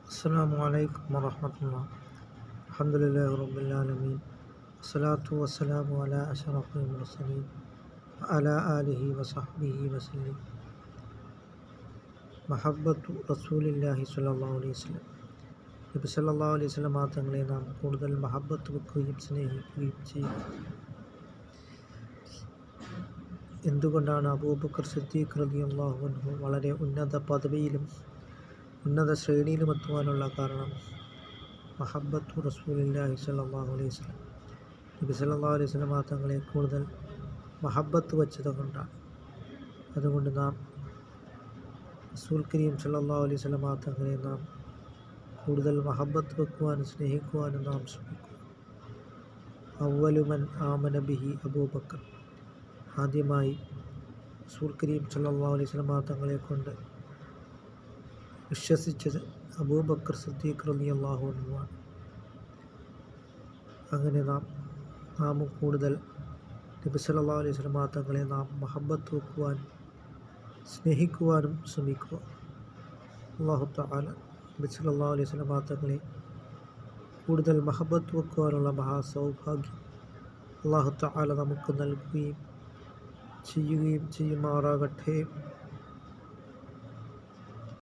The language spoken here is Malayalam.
അസ്സലാമു അലൈക്കും വറഹ്മത്തുള്ളാഹി. അൽഹംദുലില്ലാഹി റബ്ബിൽ ആലമീൻ. വസ്സലാത്തു വസ്സലാമു അലാ അഷ്റഫിൽ മുർസലീൻ വഅലാ ആലിഹി വസഹ്ബിഹി വസല്ലം. മഹബ്ബത്തു റസൂലില്ലാഹി സ്വല്ലല്ലാഹു അലൈഹി വസല്ലം. നബി സല്ലല്ലാഹു അലൈഹി വസല്ലം തങ്ങളെ നാം കൂടുതൽ മഹബ്ബത്ത് വെക്കുകയും സ്നേഹിക്കുകയും ചെയ്യും. എന്തുകൊണ്ടാണ് അബൂബക്കർ സിദ്ദീഖ് റളിയല്ലാഹു അൻഹു വളരെ ഉന്നത പദവിയിലും ഉന്നത ശ്രേണിയിലും എത്തുവാനുള്ള കാരണം? മഹബ്ബത്തു റസൂലില്ലാഹി സ്വല്ലല്ലാഹു അലൈഹി വസല്ലം. നബി സല്ലല്ലാഹു അലൈഹി വസല്ലം തങ്ങളെ കൂടുതൽ മഹബ്ബത്ത് വച്ചത് കൊണ്ടാണ്. അതുകൊണ്ട് നാം റസൂൽ കരീം സല്ലല്ലാഹു അലൈഹി വസല്ലം തങ്ങളെ നാം കൂടുതൽ മഹബ്ബത്ത് വെക്കുവാനും സ്നേഹിക്കുവാനും നാം ശ്രമിക്കുക. അവ്വലു മൻ ആമന ബിഹി അബൂബക്കർ. ആദ്യമായി റസൂൽ കരീം സല്ലല്ലാഹു അലൈഹി വസല്ലം തങ്ങളെ കൊണ്ട് വിശ്വസിച്ചത് അബൂബക്കർ സിദ്ദീഖ് റളിയല്ലാഹു അൻഹുവാണ്. അങ്ങനെ നാം കൂടുതൽ നബി സല്ലല്ലാഹു അലൈഹി വസല്ലം തങ്ങളെ നാം മഹബ്ബത്ത് വെക്കുവാനും സ്നേഹിക്കുവാനും ശ്രമിക്കുക. അല്ലാഹു തആല നബി സല്ലല്ലാഹു അലൈഹി വസല്ലം തങ്ങളെ കൂടുതൽ മഹബ്ബത്ത് വെക്കുവാനുള്ള മഹാസൗഭാഗ്യം അല്ലാഹു തആല നമുക്ക് നൽകുകയും ചെയ്യുമാറാകട്ടെ.